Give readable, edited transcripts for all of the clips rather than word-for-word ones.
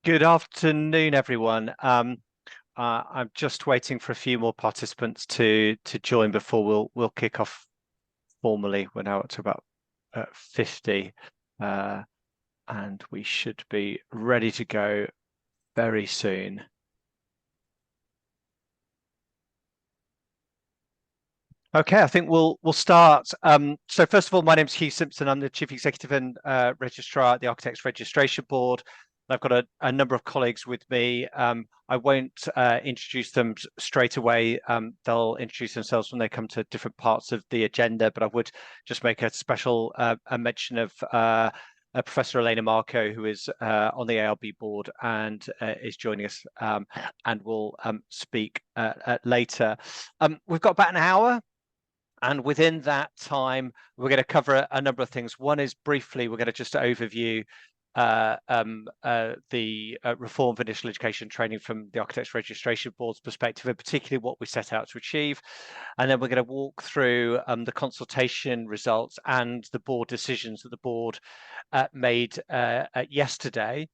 Good afternoon, everyone. I'm just waiting for a few more participants to join before we'll kick off formally. We're now up to about 50, and we should be ready to go very soon. Okay, I think we'll start. So first of all, my name is Hugh Simpson. I'm the Chief Executive and Registrar at the Architects Registration Board. I've got a number of colleagues with me. I won't introduce them straight away. They'll introduce themselves when they come to different parts of the agenda, but I would just make a special a mention of Professor Elena Marco, who is on the ARB board and is joining us and will speak later. We've got about an hour. And within that time, we're going to cover a number of things. One is briefly, we're going to just overview the reform of initial education training from the Architects Registration Board's perspective, and particularly what we set out to achieve. And then we're going to walk through the consultation results and the board decisions that the board made yesterday.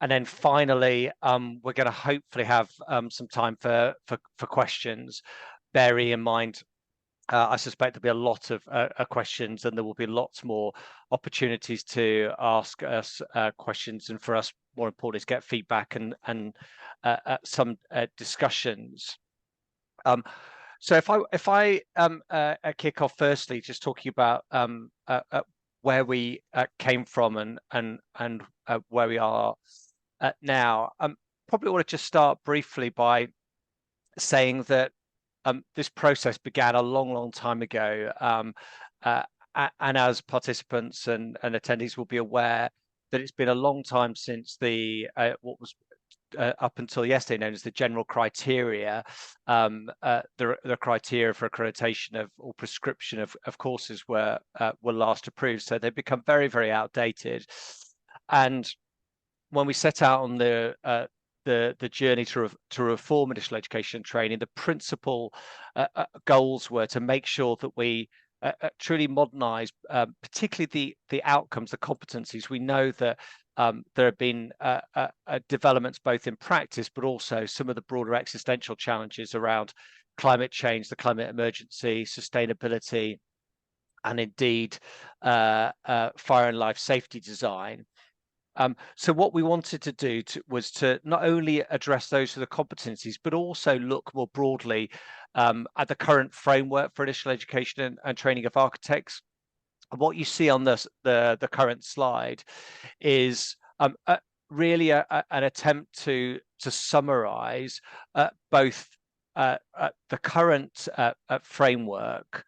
And then finally, we're going to hopefully have some time for questions, bearing in mind I suspect there'll be a lot of questions, and there will be lots more opportunities to ask us questions, and for us, more importantly, to get feedback and some discussions. So if I kick off firstly, just talking about where we came from and where we are now, probably want to just start briefly by saying that this process began a long time ago, and as participants and attendees will be aware, that it's been a long time since the what was up until yesterday known as the general criteria, the criteria for accreditation of or prescription of courses were last approved. So they've become very outdated. And when we set out on the journey to reform initial education training, the principal goals were to make sure that we truly modernise, particularly the outcomes, the competencies. We know that there have been developments both in practice, but also some of the broader existential challenges around climate change, the climate emergency, sustainability, and indeed fire and life safety design. So what we wanted to do was to not only address those for the competencies, but also look more broadly at the current framework for initial education and training of architects. And what you see on the current slide is really an attempt to summarize both the current framework,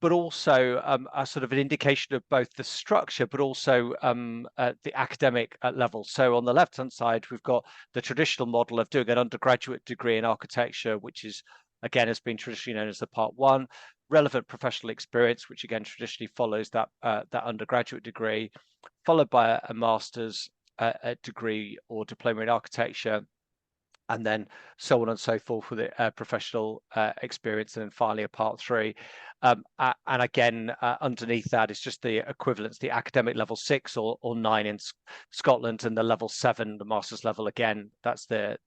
but also a sort of an indication of both the structure, but also the academic level. So on the left-hand side, we've got the traditional model of doing an undergraduate degree in architecture, which is, again, has been traditionally known as the Part 1, relevant professional experience, which again traditionally follows that undergraduate degree, followed by a master's degree or diploma in architecture, and then so on and so forth with the professional experience, and then finally a Part 3. And again, underneath that is just the equivalence, the academic level 6 or 9 in Scotland, and the level 7, the master's level. Again, that's the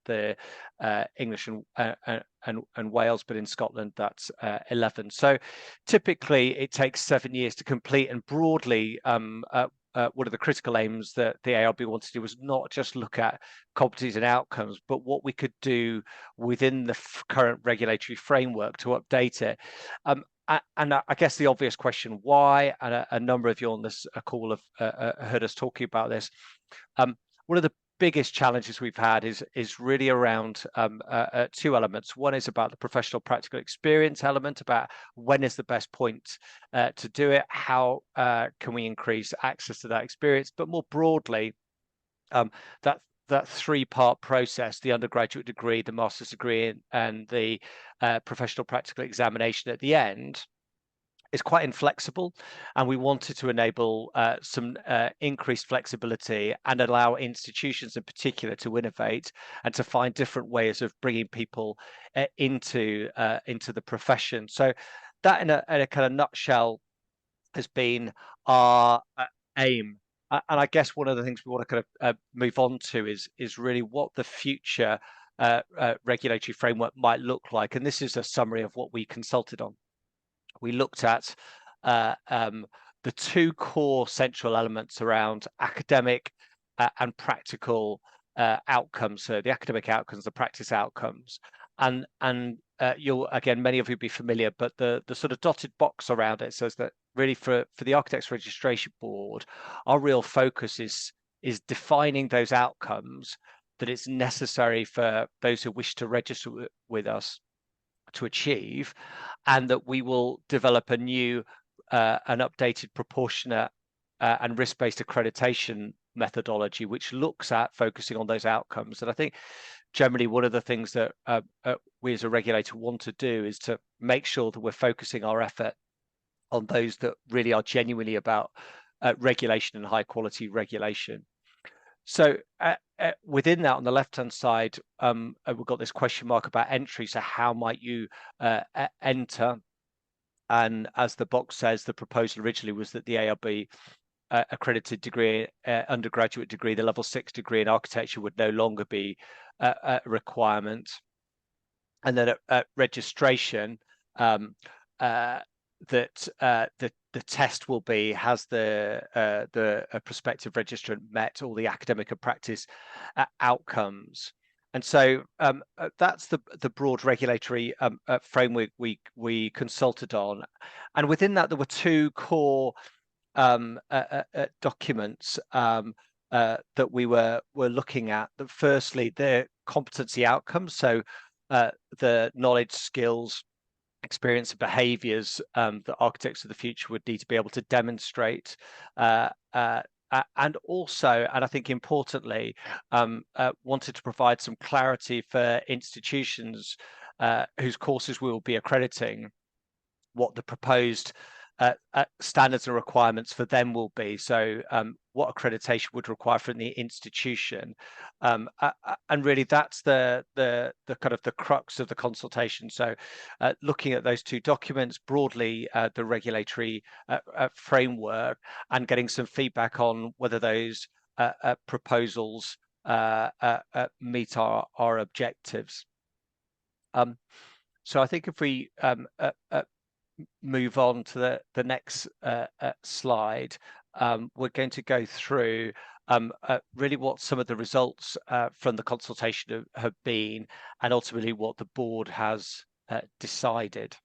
English and Wales, but in Scotland that's 11. So typically it takes 7 years to complete, and broadly one of the critical aims that the ARB wanted to do was not just look at competencies and outcomes, but what we could do within the current regulatory framework to update it. And I guess the obvious question, why, and a number of you on this call have heard us talking about this. One of the biggest challenges we've had is really around two elements. One is about the professional practical experience element, about when is the best point to do it, how can we increase access to that experience, but more broadly, that three-part process, the undergraduate degree, the master's degree, and the professional practical examination at the end, is quite inflexible, and we wanted to enable some increased flexibility and allow institutions in particular to innovate and to find different ways of bringing people into the profession. So that in a kind of nutshell has been our aim And I guess one of the things we want to kind of move on to is really what the future regulatory framework might look like. And this is a summary of what we consulted on. We looked at the two core central elements around academic and practical outcomes. So the academic outcomes, the practice outcomes, and you'll, again, many of you be familiar, but the sort of dotted box around it says that really for the Architects Registration Board, our real focus is defining those outcomes that it's necessary for those who wish to register with us to achieve, and that we will develop a new an updated proportionate and risk-based accreditation methodology, which looks at focusing on those outcomes. And I think generally one of the things that we as a regulator want to do is to make sure that we're focusing our effort on those that really are genuinely about regulation and high quality regulation. So within that, on the left-hand side, we've got this question mark about entry. So how might you enter? And as the box says, the proposal originally was that the ARB accredited degree, undergraduate degree, the level 6 degree in architecture would no longer be a requirement. And then at registration, that the test will be, has the prospective registrant met all the academic and practice outcomes. And so that's the broad regulatory framework we consulted on. And within that, there were two core documents that we were looking at. Firstly, the competency outcomes, so the knowledge, skills, experience and behaviours that architects of the future would need to be able to demonstrate, and also, and I think importantly, wanted to provide some clarity for institutions whose courses we will be accrediting, what the proposed standards and requirements for them will be. So what accreditation would require from the institution, and really that's the kind of the crux of the consultation. So looking at those two documents broadly, the regulatory framework, and getting some feedback on whether those proposals meet our objectives. So I think if we move on to the next slide, we're going to go through really what some of the results from the consultation have been, and ultimately what the board has decided.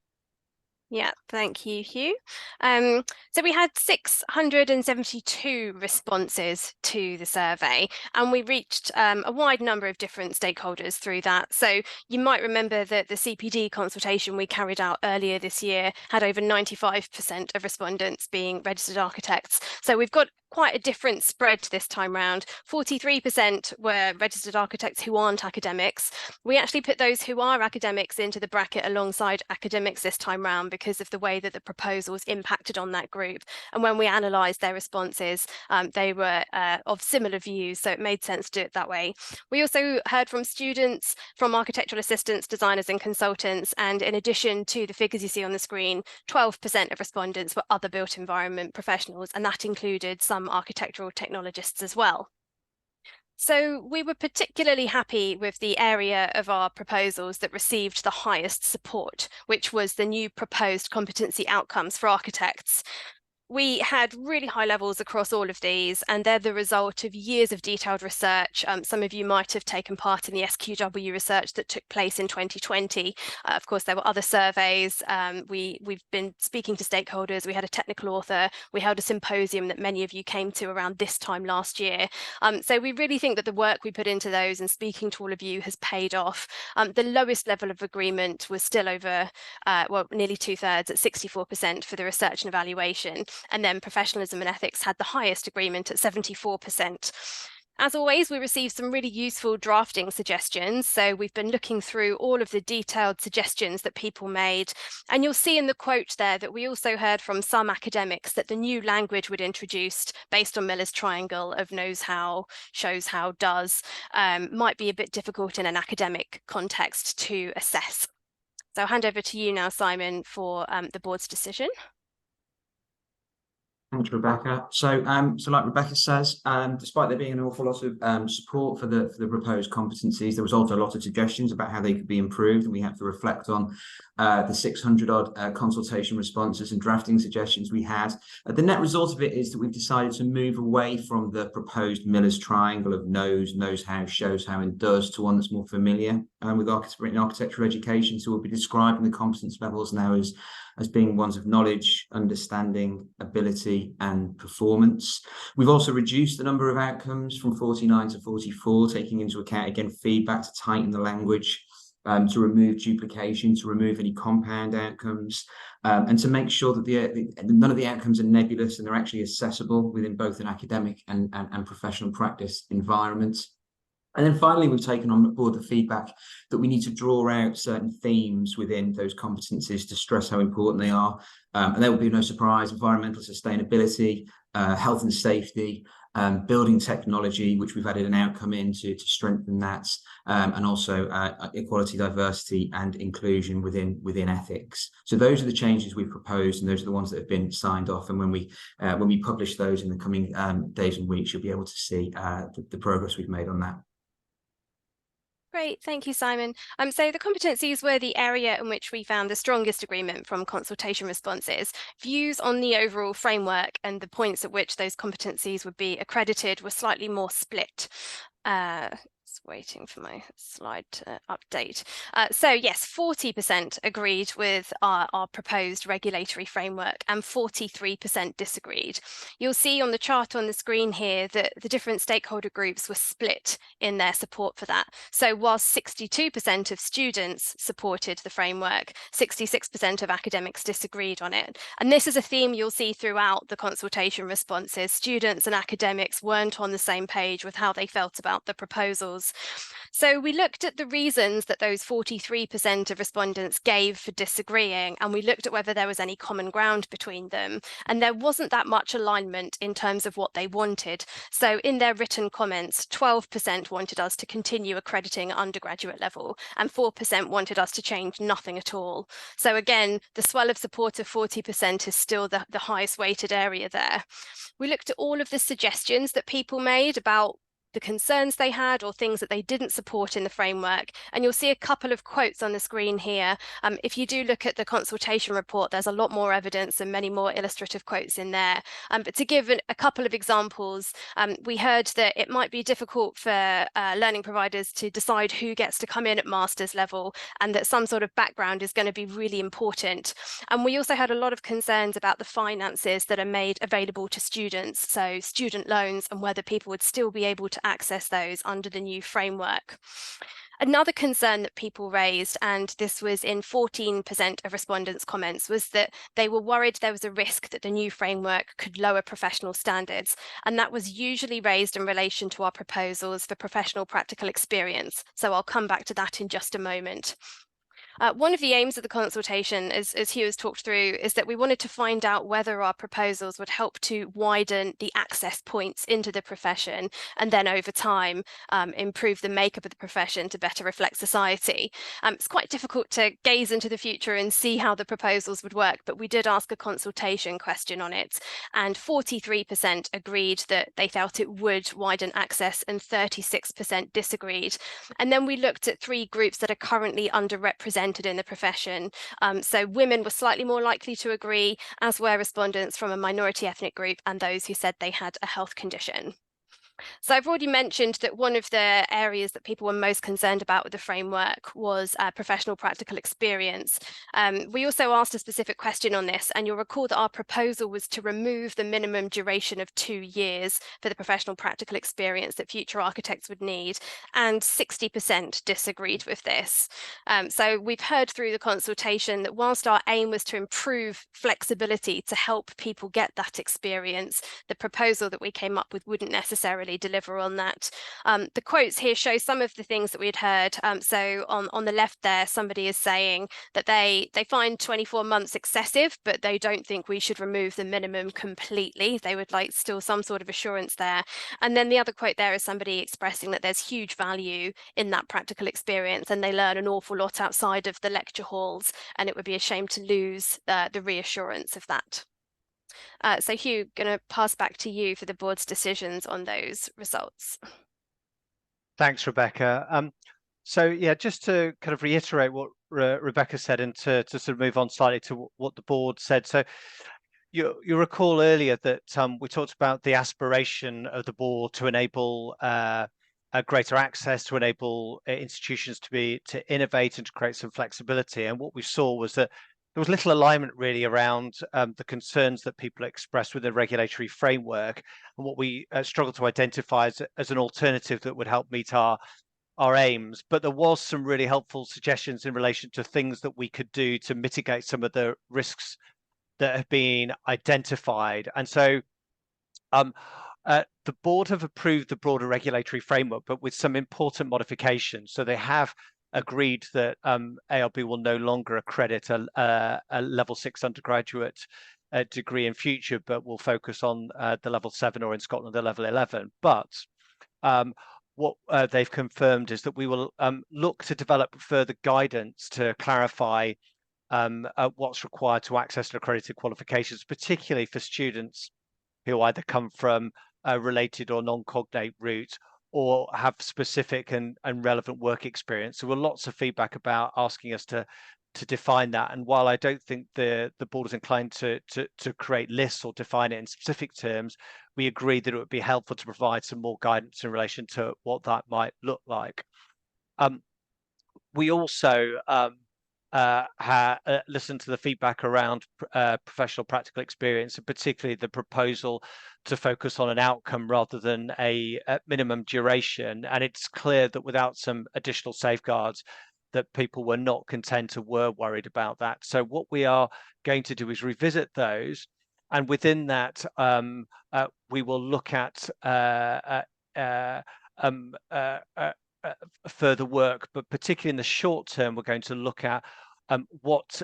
Yeah, thank you, Hugh. So we had 672 responses to the survey, and we reached a wide number of different stakeholders through that. So you might remember that the CPD consultation we carried out earlier this year had over 95% of respondents being registered architects. So we've got quite a different spread this time round. 43% were registered architects who aren't academics. We actually put those who are academics into the bracket alongside academics this time round because of the way that the proposals impacted on that group. And when we analysed their responses, they were of similar views, so it made sense to do it that way. We also heard from students, from architectural assistants, designers and consultants, and in addition to the figures you see on the screen, 12% of respondents were other built environment professionals, and that included some architectural technologists as well. So we were particularly happy with the area of our proposals that received the highest support, which was the new proposed competency outcomes for architects. We had really high levels across all of these, and they're the result of years of detailed research. Some of you might have taken part in the SQW research that took place in 2020. Of course, there were other surveys. We've been speaking to stakeholders. We had a technical author. We held a symposium that many of you came to around this time last year. So we really think that the work we put into those and speaking to all of you has paid off. The lowest level of agreement was still over, well, nearly 2/3 at 64% for the research and evaluation. And then professionalism and ethics had the highest agreement at 74%. As always, we received some really useful drafting suggestions. So we've been looking through all of the detailed suggestions that people made. And you'll see in the quote there that we also heard from some academics that the new language we'd introduced based on Miller's triangle of knows how, shows how, does, might be a bit difficult in an academic context to assess. So I'll hand over to you now, Simon, for the board's decision. Thanks, Rebecca. So like Rebecca says, despite there being an awful lot of support for the proposed competencies, there was also a lot of suggestions about how they could be improved, and we have to reflect on the 600 odd consultation responses and drafting suggestions we had. The net result of it is that we've decided to move away from the proposed Miller's triangle of knows how, shows how, and does, to one that's more familiar with architectural education. So we'll be describing the competence levels now as being ones of knowledge, understanding, ability, and performance. We've also reduced the number of outcomes from 49 to 44, taking into account, again, feedback to tighten the language, to remove duplication, to remove any compound outcomes, and to make sure that none of the outcomes are nebulous and they're actually accessible within both an academic and professional practice environment. And then finally, we've taken on board the feedback that we need to draw out certain themes within those competencies to stress how important they are. And there will be no surprise: environmental sustainability, health and safety, building technology, which we've added an outcome in to strengthen that, and also equality, diversity, and inclusion within ethics. So those are the changes we've proposed, and those are the ones that have been signed off. And when we publish those in the coming days and weeks, you'll be able to see the progress we've made on that. Great, thank you, Simon. So the competencies were the area in which we found the strongest agreement from consultation responses. Views on the overall framework and the points at which those competencies would be accredited were slightly more split. Just waiting for my slide to update. So yes, 40% agreed with our proposed regulatory framework and 43% disagreed. You'll see on the chart on the screen here that the different stakeholder groups were split in their support for that. So whilst 62% of students supported the framework, 66% of academics disagreed on it. And this is a theme you'll see throughout the consultation responses. Students and academics weren't on the same page with how they felt about the proposals. So we looked at the reasons that those 43% of respondents gave for disagreeing, and we looked at whether there was any common ground between them. And there wasn't that much alignment in terms of what they wanted. So in their written comments, 12% wanted us to continue accrediting at undergraduate level, and 4% wanted us to change nothing at all. So again, the swell of support of 40% is still the highest weighted area there. We looked at all of the suggestions that people made about the concerns they had or things that they didn't support in the framework. And you'll see a couple of quotes on the screen here. If you do look at the consultation report, there's a lot more evidence and many more illustrative quotes in there. But to give a couple of examples, we heard that it might be difficult for learning providers to decide who gets to come in at master's level, and that some sort of background is going to be really important. And we also had a lot of concerns about the finances that are made available to students, so student loans, and whether people would still be able to access those under the new framework. Another concern that people raised, and this was in 14% of respondents' comments, was that they were worried there was a risk that the new framework could lower professional standards. And that was usually raised in relation to our proposals for professional practical experience. So I'll come back to that in just a moment. One of the aims of the consultation, as Hugh has talked through, is that we wanted to find out whether our proposals would help to widen the access points into the profession, and then over time improve the makeup of the profession to better reflect society. It's quite difficult to gaze into the future and see how the proposals would work, but we did ask a consultation question on it, and 43% agreed that they felt it would widen access and 36% disagreed. And then we looked at 3 groups that are currently underrepresented in the profession. So women were slightly more likely to agree, as were respondents from a minority ethnic group and those who said they had a health condition. So I've already mentioned that one of the areas that people were most concerned about with the framework was professional practical experience. We also asked a specific question on this, and you'll recall that our proposal was to remove the minimum duration of 2 years for the professional practical experience that future architects would need, and 60% disagreed with this. So we've heard through the consultation that whilst our aim was to improve flexibility to help people get that experience, the proposal that we came up with wouldn't necessarily deliver on that. The quotes here show some of the things that we'd heard. So on the left there, somebody is saying that they find 24 months excessive, but they don't think we should remove the minimum completely. They would like still some sort of assurance there. And then the other quote there is somebody expressing that there's huge value in that practical experience, and they learn an awful lot outside of the lecture halls, and it would be a shame to lose the reassurance of that. So Hugh, going to pass back to you for the board's decisions on those results. Thanks, Rebecca. So yeah, just to kind of reiterate what Rebecca said, and to sort of move on slightly to what the board said. So you recall earlier that we talked about the aspiration of the board to enable a greater access, to enable institutions to innovate and to create some flexibility. And what we saw was that there was little alignment really around the concerns that people expressed with the regulatory framework, and what we struggled to identify as an alternative that would help meet our aims. But there was some really helpful suggestions in relation to things that we could do to mitigate some of the risks that have been identified. And so the board have approved the broader regulatory framework, but with some important modifications. So they have agreed that ARB will no longer accredit a level 6 undergraduate degree in future, but will focus on the level 7, or in Scotland, the level 11. But what they've confirmed is that we will look to develop further guidance to clarify what's required to access accredited qualifications, particularly for students who either come from a related or non-cognate route, or have specific and relevant work experience. So there were lots of feedback about asking us to define that. And while I don't think the board is inclined to create lists or define it in specific terms, we agreed that it would be helpful to provide some more guidance in relation to what that might look like. We also listened to the feedback around professional practical experience, and particularly the proposal to focus on an outcome rather than a minimum duration. And it's clear that without some additional safeguards, that people were not content or were worried about that. So what we are going to do is revisit those, and within that, we will look at further work, but particularly in the short term, we're going to look at what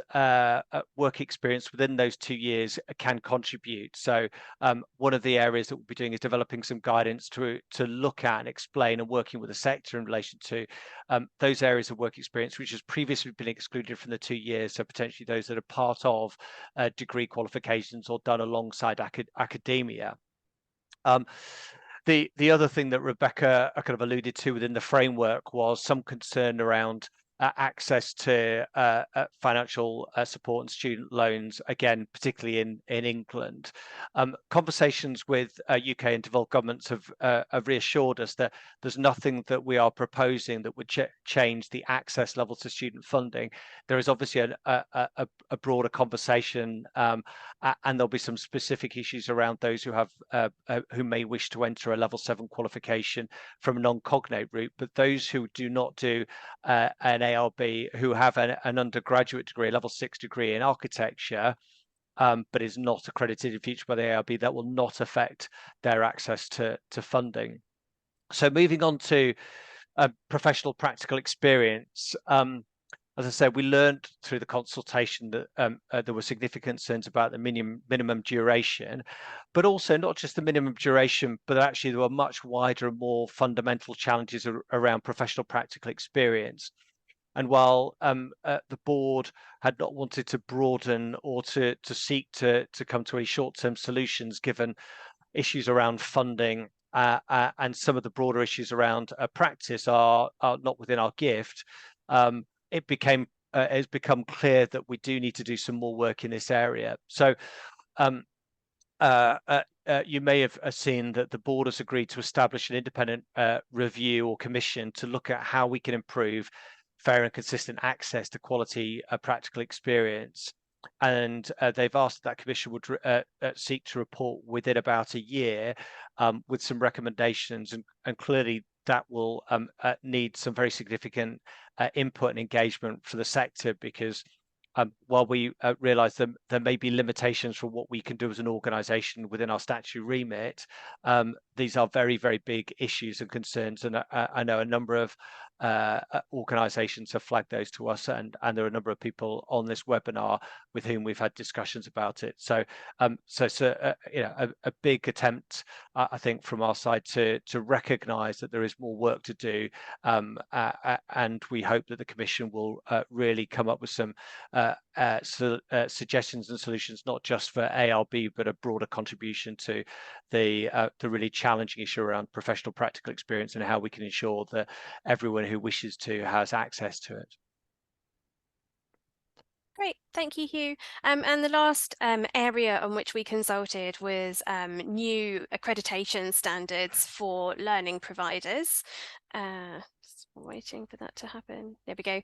work experience within those 2 years can contribute. So one of the areas that we'll be doing is developing some guidance to look at and explain, and working with the sector in relation to those areas of work experience which has previously been excluded from the 2 years. So potentially those that are part of degree qualifications or done alongside academia. The other thing that Rebecca kind of alluded to within the framework was some concern around access to financial support and student loans, again, particularly in England. Conversations with UK and devolved governments have reassured us that there's nothing that we are proposing that would change the access level to student funding. There is obviously a broader conversation, and there'll be some specific issues around those who have who may wish to enter a level 7 qualification from a non-cognate route, but those who do not do an ARB, who have an undergraduate degree, a level 6 degree in architecture, but is not accredited in future by the ARB, that will not affect their access to funding. So moving on to professional practical experience. As I said, we learned through the consultation that there were significant concerns about the minimum duration, but also not just the minimum duration, but actually there were much wider and more fundamental challenges around professional practical experience. And while the board had not wanted to broaden or to seek to come to any short-term solutions, given issues around funding and some of the broader issues around practice are not within our gift, it's become clear that we do need to do some more work in this area. So you may have seen that the board has agreed to establish an independent review or commission to look at how we can improve fair and consistent access to quality practical experience. And they've asked that commission would seek to report within about a year with some recommendations, and clearly that will need some very significant input and engagement for the sector, because while we realise that there may be limitations for what we can do as an organisation within our statutory remit, these are very, very big issues and concerns, and I know a number of organisations have flagged those to us, and there are a number of people on this webinar with whom we've had discussions about it. So it's a big attempt, I think, from our side to recognise that there is more work to do, and we hope that the Commission will really come up with some suggestions and solutions, not just for ARB, but a broader contribution to the really challenging issue around professional practical experience and how we can ensure that everyone who wishes to has access to it. Great, thank you, Hugh. And the last area on which we consulted was new accreditation standards for learning providers. Just waiting for that to happen. There we go.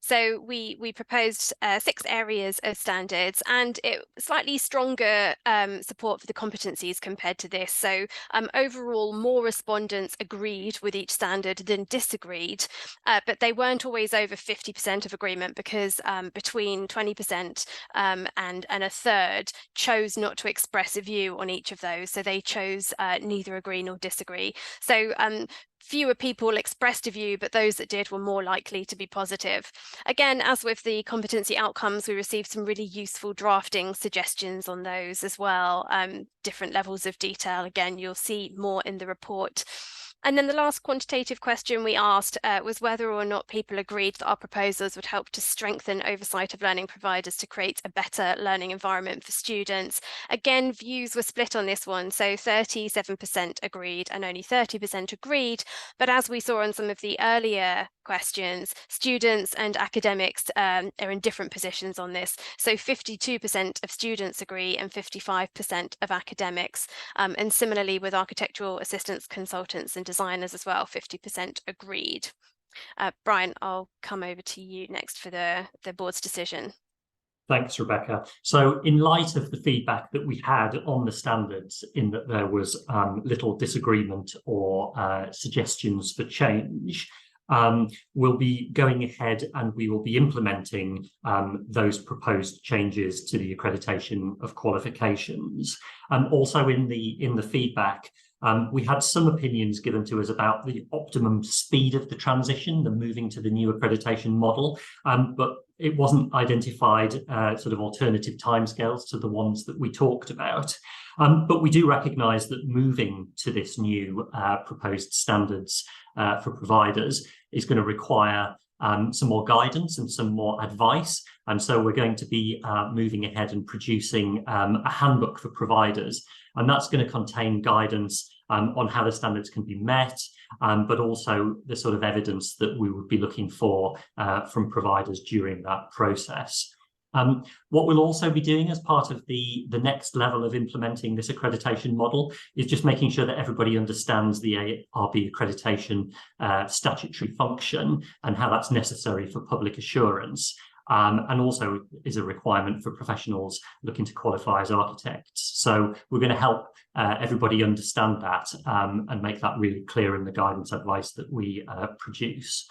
So we proposed 6 areas of standards, and slightly stronger support for the competencies compared to this. So overall, more respondents agreed with each standard than disagreed, but they weren't always over 50% of agreement, because between 20% and a third chose not to express a view on each of those. So they chose neither agree nor disagree. So fewer people expressed a view, but those that did were more likely to be positive. Again, as with the competency outcomes, we received some really useful drafting suggestions on those as well. Different levels of detail. Again, you'll see more in the report. And then the last quantitative question we asked was whether or not people agreed that our proposals would help to strengthen oversight of learning providers to create a better learning environment for students. Again, views were split on this one, so 37% agreed and only 30% agreed. But as we saw on some of the earlier questions, students and academics are in different positions on this. So 52% of students agree and 55% of academics. And similarly with architectural assistants, consultants and designers as well, 50% agreed. Brian, I'll come over to you next for the board's decision. Thanks, Rebecca. So in light of the feedback that we had on the standards, in that there was little disagreement or suggestions for change, we'll be going ahead and we will be implementing those proposed changes to the accreditation of qualifications. Also in the feedback, we had some opinions given to us about the optimum speed of the transition, the moving to the new accreditation model, but it wasn't identified sort of alternative timescales to the ones that we talked about. But we do recognise that moving to this new proposed standards for providers is going to require some more guidance and some more advice. And so we're going to be moving ahead and producing a handbook for providers. And that's going to contain guidance on how the standards can be met, but also the sort of evidence that we would be looking for from providers during that process. What we'll also be doing as part of the next level of implementing this accreditation model is just making sure that everybody understands the ARB accreditation statutory function and how that's necessary for public assurance. And also is a requirement for professionals looking to qualify as architects. So we're going to help everybody understand that and make that really clear in the guidance advice that we produce.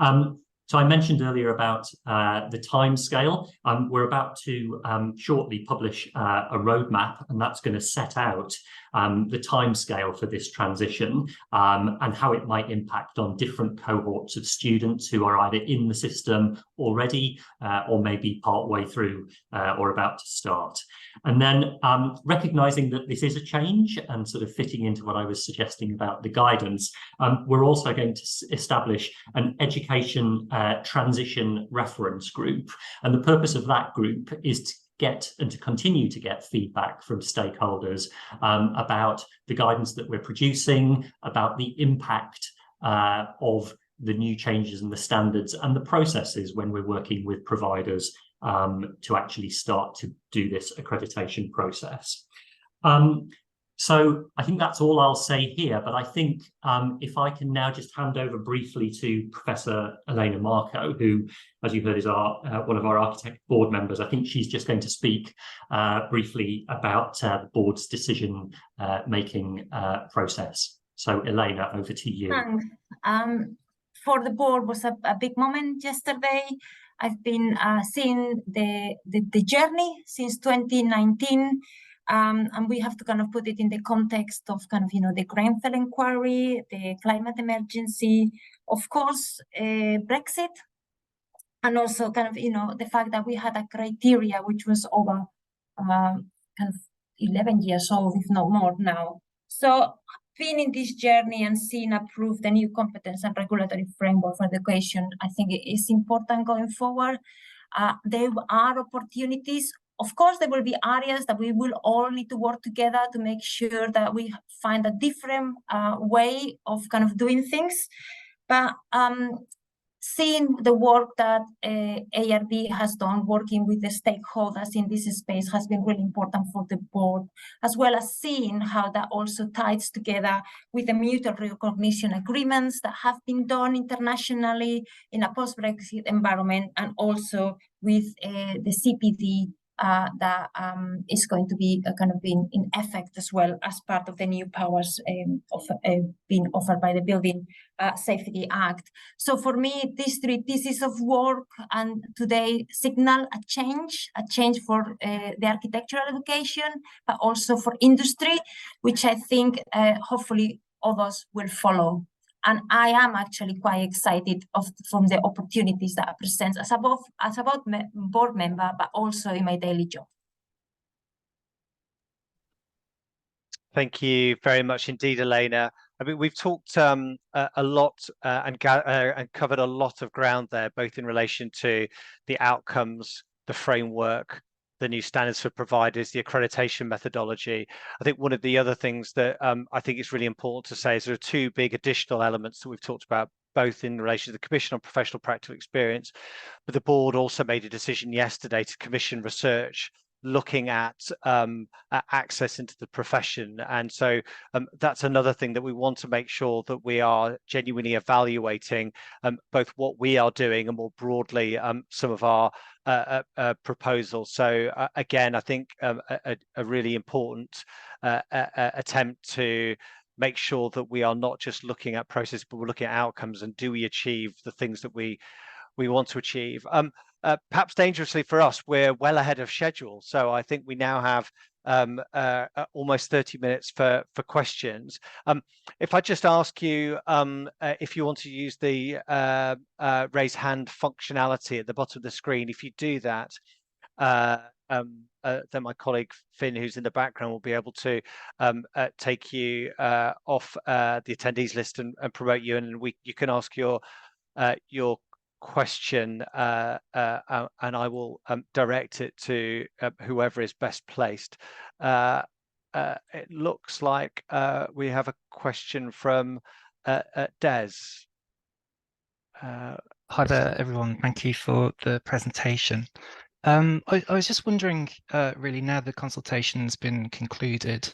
So I mentioned earlier about the timescale. We're about to shortly publish a roadmap, and that's going to set out the timescale for this transition and how it might impact on different cohorts of students who are either in the system already or maybe part way through or about to start. And then recognising that this is a change and sort of fitting into what I was suggesting about the guidance, we're also going to establish an education transition reference group. And the purpose of that group is to get and to continue to get feedback from stakeholders about the guidance that we're producing, about the impact of the new changes in the standards and the processes when we're working with providers to actually start to do this accreditation process. So I think that's all I'll say here, but I think if I can now just hand over briefly to Professor Elena Marco, who, as you heard, is one of our architect board members. I think she's just going to speak briefly about the board's decision making process. So Elena, over to you. Thanks. For the board was a big moment yesterday. I've been seeing the journey since 2019. And we have to kind of put it in the context of kind of, the Grenfell inquiry, the climate emergency, of course, Brexit, and also kind of, the fact that we had a criteria which was over kind of 11 years old, if not more now. So being in this journey and seeing approved the new competence and regulatory framework for education, I think it is important going forward. There are opportunities. Of course, there will be areas that we will all need to work together to make sure that we find a different way of kind of doing things. But seeing the work that ARB has done, working with the stakeholders in this space, has been really important for the board, as well as seeing how that also ties together with the mutual recognition agreements that have been done internationally in a post-Brexit environment, and also with the CPD that is going to be kind of in effect as well as part of the new powers being offered by the Building Safety Act. So for me, these three pieces of work and today signal a change for the architectural education, but also for industry, which I think hopefully others will follow. And I am actually quite excited from the opportunities that it presents as a board member, but also in my daily job. Thank you very much indeed, Elena. I mean, we've talked a lot and covered a lot of ground there, both in relation to the outcomes, the framework, the new standards for providers, the accreditation methodology. I think one of the other things that I think is really important to say is there are two big additional elements that we've talked about, both in relation to the Commission on Professional Practical Experience, but the board also made a decision yesterday to commission research looking at access into the profession. And so that's another thing that we want to make sure that we are genuinely evaluating both what we are doing and more broadly some of our proposals. So again, I think a really important attempt to make sure that we are not just looking at process, but we're looking at outcomes, and do we achieve the things that we want to achieve. Perhaps dangerously for us, we're well ahead of schedule. So I think we now have almost 30 minutes for questions. If I just ask you if you want to use the raise hand functionality at the bottom of the screen, if you do that, then my colleague Finn, who's in the background, will be able to take you off the attendees list and promote you, and you can ask your question and I will direct it to whoever is best placed. It looks like we have a question from Des. Hi there, everyone. Thank you for the presentation. I was just wondering, really, now the consultation's been concluded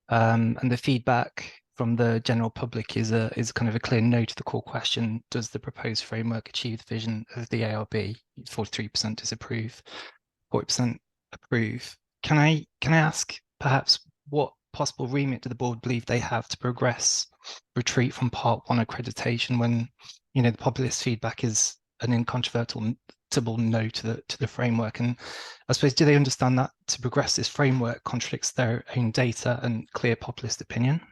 and the feedback from the general public is kind of a clear no to the core question: does the proposed framework achieve the vision of the ARB? 43% disapprove, 40% approve. Can I ask perhaps what possible remit do the board believe they have to progress retreat from Part 1 accreditation when, you know, the populist feedback is an incontrovertible no to the framework? And I suppose, do they understand that to progress this framework contradicts their own data and clear populist opinion?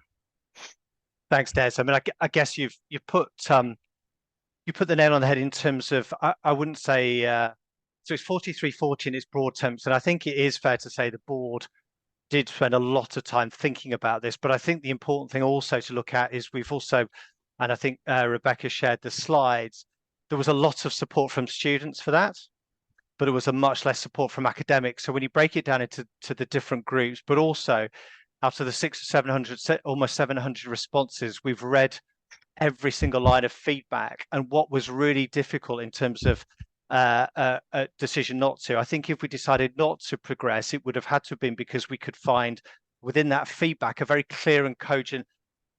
Thanks, Des. I mean, I guess you put the nail on the head in terms of I wouldn't say so it's 43-40 in its broad terms, and I think it is fair to say the board did spend a lot of time thinking about this. But I think the important thing also to look at is we've also, and I think Rebecca shared the slides, there was a lot of support from students for that, but it was a much less support from academics. So when you break it down into the different groups, but also out of the 600 or 700, almost 700 responses, we've read every single line of feedback. And what was really difficult in terms of a decision not to, I think if we decided not to progress, it would have had to have been because we could find within that feedback a very clear and cogent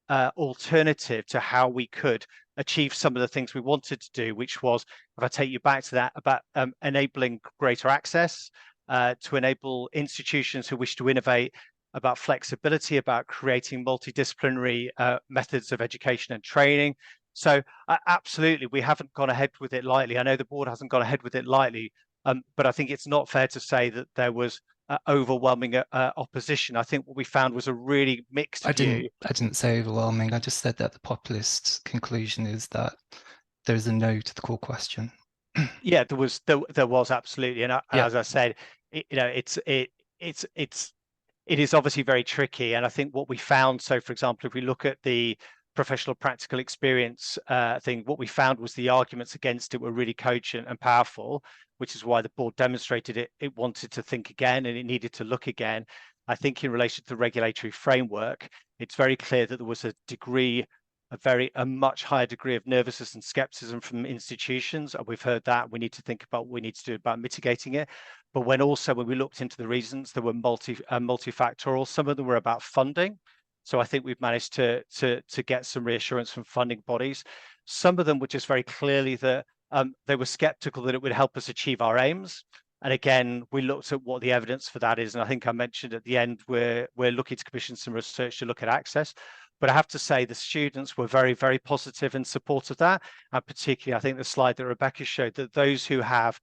alternative to how we could achieve some of the things we wanted to do, which was, if I take you back to that, about enabling greater access, to enable institutions who wish to innovate, about flexibility, about creating multidisciplinary methods of education and training. So absolutely, we haven't gone ahead with it lightly. I know the board hasn't gone ahead with it lightly, but I think it's not fair to say that there was overwhelming opposition. I think what we found was a really mixed view. I didn't say overwhelming. I just said that the populist conclusion is that there is a no to the core question. Yeah, there was absolutely, and as I said, it is obviously very tricky. And I think what we found, so for example, if we look at the professional practical experience thing, what we found was the arguments against it were really cogent and powerful, which is why the board demonstrated it wanted to think again and it needed to look again. I think in relation to the regulatory framework, it's very clear that there was a much higher degree of nervousness and skepticism from institutions. And we've heard that. We need to think about what we need to do about mitigating it. But when we looked into the reasons, there were multifactorial. Some of them were about funding. So I think we've managed to get some reassurance from funding bodies. Some of them were just very clearly that they were skeptical that it would help us achieve our aims. And again, we looked at what the evidence for that is. And I think I mentioned at the end, we're looking to commission some research to look at access. But I have to say the students were very, very positive in support of that. And particularly, I think the slide that Rebecca showed, that those who have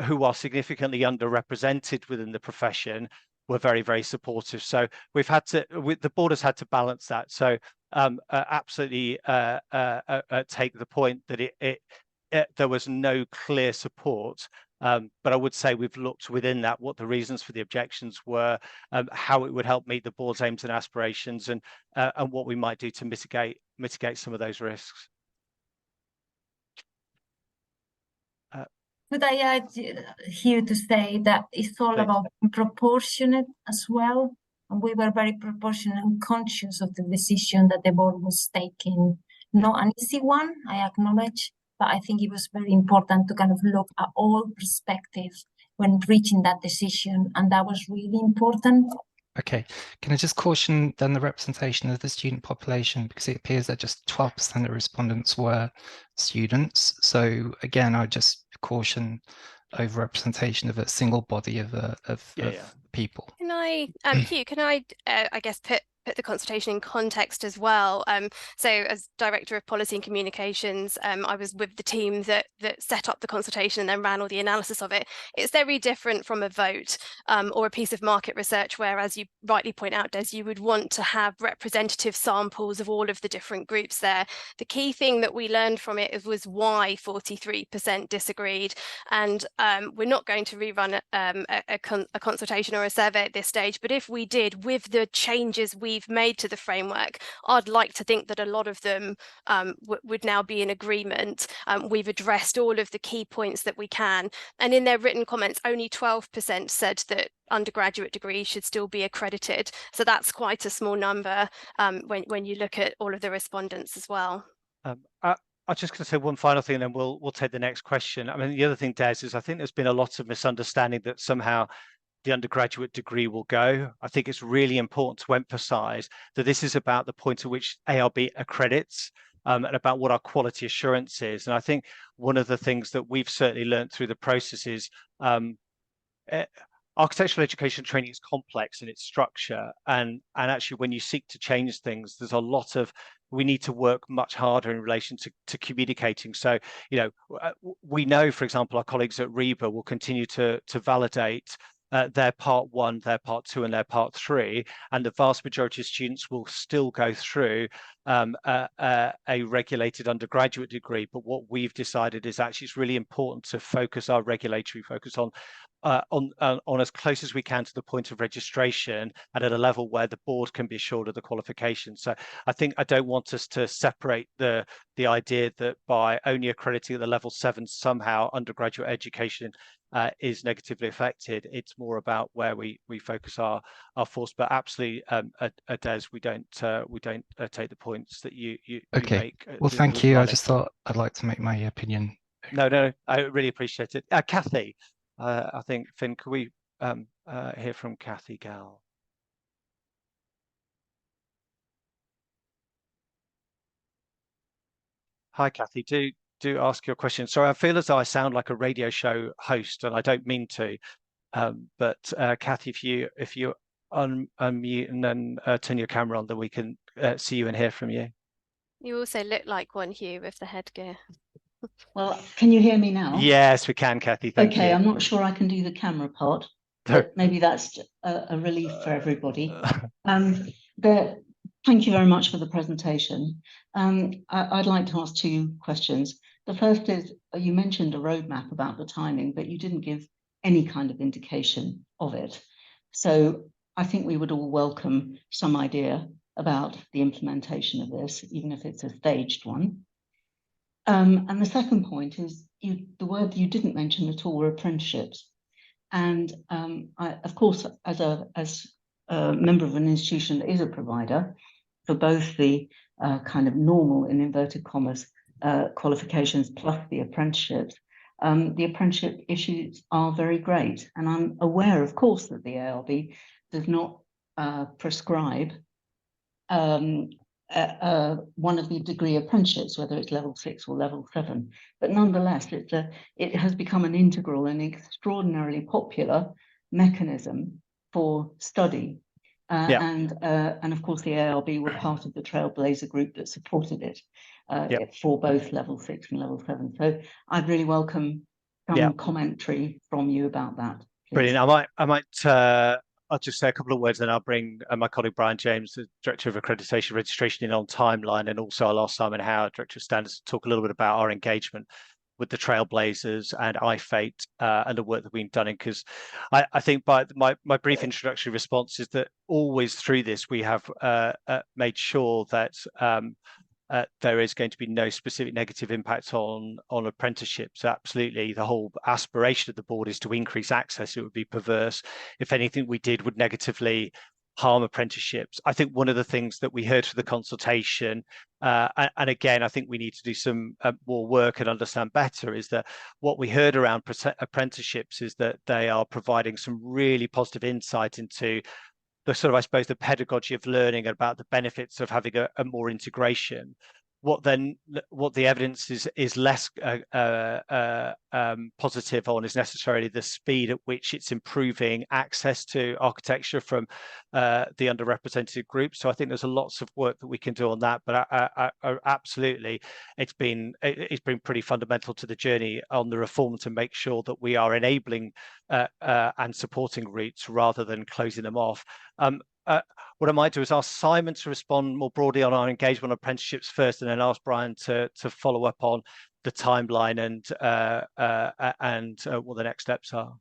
who are significantly underrepresented within the profession were very, very supportive. So the board has had to balance that. So absolutely take the point that there was no clear support. But I would say we've looked within that what the reasons for the objections were, how it would help meet the board's aims and aspirations, and what we might do to mitigate some of those risks. Could I add here to say that it's all about proportionate as well? And we were very proportionate and conscious of the decision that the board was taking. Not an easy one, I acknowledge, but I think it was very important to kind of look at all perspectives when reaching that decision, and that was really important. Okay, can I just caution then the representation of the student population, because it appears that just 12% of respondents were students. So again, I just caution over representation of a single body of people. Can I, Hugh, can I guess put the consultation in context as well? So as Director of Policy and Communications, I was with the team that set up the consultation and then ran all the analysis of it. It's very different from a vote or a piece of market research where, as you rightly point out, Des, you would want to have representative samples of all of the different groups there. The key thing that we learned from it was why 43% disagreed. And we're not going to rerun a consultation or a survey at this stage, but if we did, with the changes we've made to the framework, I'd like to think that a lot of them would now be in agreement. We've addressed all of the key points that we can, and in their written comments only 12% said that undergraduate degrees should still be accredited, so that's quite a small number when you look at all of the respondents as well. I'm just going to say one final thing, and then we'll take the next question. I mean, the other thing, Des, is I think there's been a lot of misunderstanding that somehow the undergraduate degree will go. I think it's really important to emphasize that this is about the point at which ARB accredits and about what our quality assurance is. And I think one of the things that we've certainly learned through the process is architectural education training is complex in its structure. And actually, when you seek to change things, there's a lot of, we need to work much harder in relation to communicating. So, we know, for example, our colleagues at REBA will continue to validate their part 1, their part 2, and their part 3, and the vast majority of students will still go through a regulated undergraduate degree. But what we've decided is actually it's really important to focus our regulatory focus on as close as we can to the point of registration and at a level where the board can be assured of the qualification. So I don't want us to separate the idea that by only accrediting at the level 7 somehow undergraduate education is negatively affected. It's more about where we focus our force. But absolutely, Des, we don't take the points that you make. Well, thank you. I just thought I'd like to make my opinion. No, I really appreciate it. Kathy, I think, Finn, could we hear from Kathy Gall? Hi, Kathy. Do ask your question. Sorry, I feel as though I sound like a radio show host, and I don't mean to. But Kathy, if you unmute and then turn your camera on, then we can see you and hear from you. You also look like one, Hugh, with the headgear. Well, can you hear me now? Yes, we can, Kathy. Thank you. Okay, I'm not sure I can do the camera part, but maybe that's a relief for everybody. But thank you very much for the presentation. I'd like to ask 2 questions. The first is, you mentioned a roadmap about the timing, but you didn't give any kind of indication of it. So I think we would all welcome some idea about the implementation of this, even if it's a staged one. And the second point is the word you didn't mention at all were apprenticeships. And of course, as a member of an institution that is a provider for both the kind of normal, in inverted commas, qualifications plus the apprenticeships, the apprenticeship issues are very great. And I'm aware, of course, that the ARB does not prescribe one of the degree apprenticeships, whether it's level 6 or level 7, but nonetheless, it has become an integral and extraordinarily popular mechanism for study. And of course, the ARB were part of the Trailblazer group that supported it for both level 6 and level 7. So I'd really welcome some commentary from you about that. Please. Brilliant. I'll just say a couple of words, and I'll bring my colleague Brian James, the Director of Accreditation Registration, in on timeline, and also I'll ask Simon Howard, Director of Standards, to talk a little bit about our engagement with the Trailblazers and IFATE and the work that we've done. Because I think by my brief introductory response is that always through this we have made sure that there is going to be no specific negative impact on apprenticeships. Absolutely, the whole aspiration of the board is to increase access. It would be perverse if anything we did would negatively harm apprenticeships. I think one of the things that we heard through the consultation, and again, I think we need to do some more work and understand better, is that what we heard around apprenticeships is that they are providing some really positive insight into the sort of, I suppose, the pedagogy of learning, about the benefits of having a more integration. What the evidence is less positive on is necessarily the speed at which it's improving access to architecture from the underrepresented groups. So I think there's lots of work that we can do on that. But I absolutely, it's been pretty fundamental to the journey on the reform to make sure that we are enabling and supporting routes rather than closing them off. What I might do is ask Simon to respond more broadly on our engagement on apprenticeships first, and then ask Brian to follow up on the timeline and what the next steps are.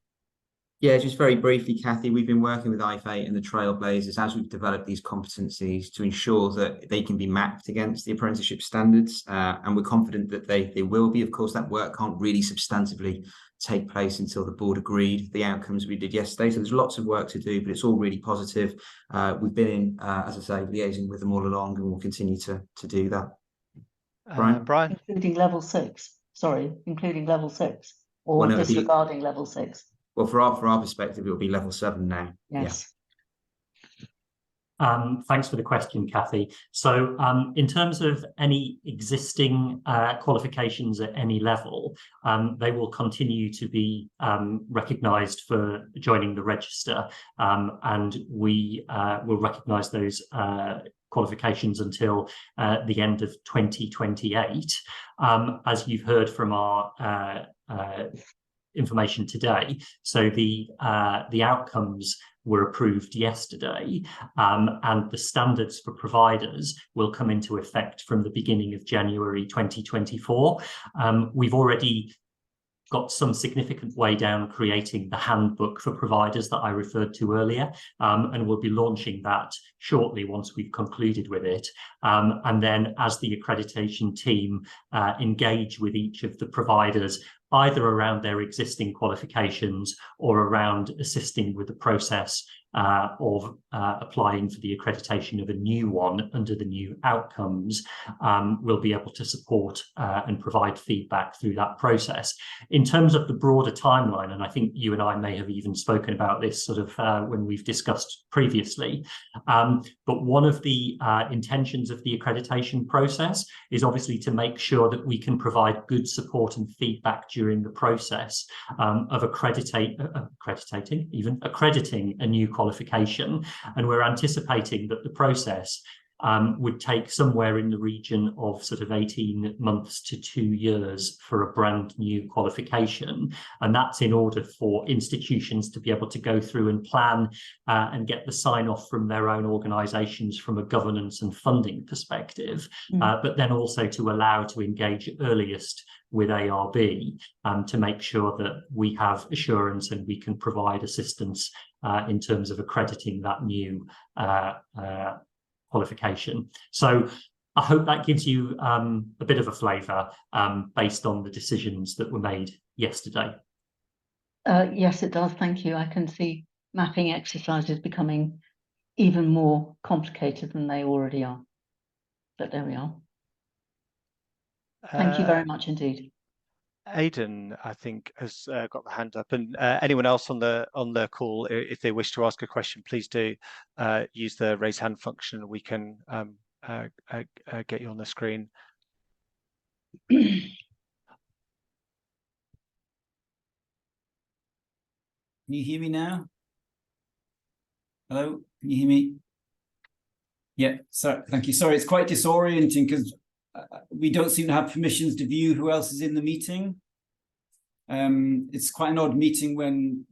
Yeah, just very briefly, Kathy, we've been working with IFATE and the Trailblazers as we've developed these competencies to ensure that they can be mapped against the apprenticeship standards, and we're confident that they will be. Of course, that work can't really substantively take place until the board agreed the outcomes we did yesterday. So there's lots of work to do, but it's all really positive. We've been in, as I say, liaising with them all along, and we'll continue to do that. Brian? Including level 6, or disregarding level 6? Well, for our perspective, it will be level 7 now. Yes. Thanks for the question, Kathy. So in terms of any existing qualifications at any level, they will continue to be recognised for joining the register, and we will recognise those qualifications until the end of 2028. As you've heard from our information today, so the outcomes were approved yesterday, and the standards for providers will come into effect from the beginning of January 2024. We've already got some significant way down creating the handbook for providers that I referred to earlier, and we'll be launching that shortly once we've concluded with it. And then as the accreditation team engage with each of the providers, either around their existing qualifications or around assisting with the process of applying for the accreditation of a new one under the new outcomes, we'll be able to support and provide feedback through that process. In terms of the broader timeline, and I think you and I may have even spoken about this sort of when we've discussed previously, but one of the intentions of the accreditation process is obviously to make sure that we can provide good support and feedback during the process of accrediting a new qualification, and we're anticipating that the process would take somewhere in the region of sort of 18 months to 2 years for a brand new qualification, and that's in order for institutions to be able to go through and plan and get the sign-off from their own organisations from a governance and funding perspective, but then also to allow to engage earliest with ARB to make sure that we have assurance and we can provide assistance in terms of accrediting that new qualification. So I hope that gives you a bit of a flavour based on the decisions that were made yesterday. Yes, it does. Thank you. I can see mapping exercises becoming even more complicated than they already are. But there we are. Thank you very much indeed. Aidan, I think, has got the hand up, and anyone else on the call, if they wish to ask a question, please do use the raise hand function, and we can get you on the screen. Can you hear me now? Hello, can you hear me? Yeah, so thank you. Sorry, it's quite disorienting because we don't seem to have permissions to view who else is in the meeting. It's quite an odd meeting when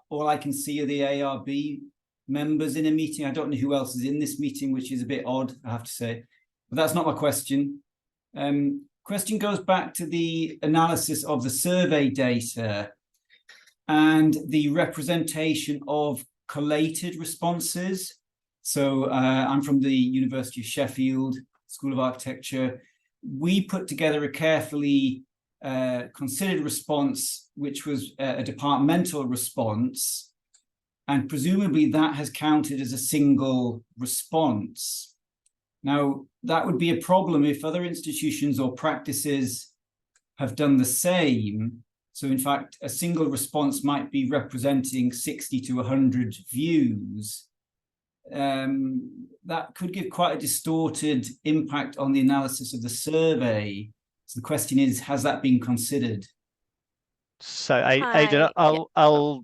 all I can see are the ARB members in a meeting. I don't know who else is in this meeting, which is a bit odd, I have to say. But that's not my question. Question goes back to the analysis of the survey data and the representation of collated responses. So I'm from the University of Sheffield School of Architecture. We put together a carefully considered response, which was a departmental response, and presumably that has counted as a single response. Now, that would be a problem if other institutions or practices have done the same. So in fact, a single response might be representing 60 to 100 views. That could give quite a distorted impact on the analysis of the survey. So the question is, has that been considered? So Aidan,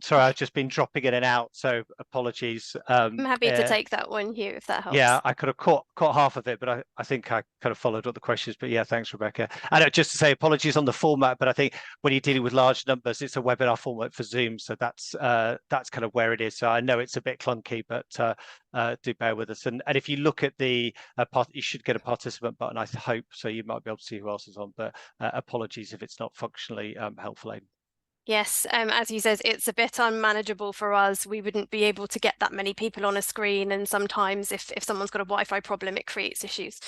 sorry, I've just been dropping in and out, so apologies. I'm happy to take that one, Hugh, if that helps. Yeah, I could have caught half of it, but I think I kind of followed up the questions. But yeah, thanks, Rebecca. And just to say, apologies on the format, but I think when you're dealing with large numbers, it's a webinar format for Zoom, so that's kind of where it is. So I know it's a bit clunky, but do bear with us. And if you look at the you should get a participant button, I hope, so you might be able to see who else is on. But apologies if it's not functionally helpful, Aidan. Yes, as you says, it's a bit unmanageable for us. We wouldn't be able to get that many people on a screen, and sometimes if someone's got a Wi-Fi problem, it creates issues.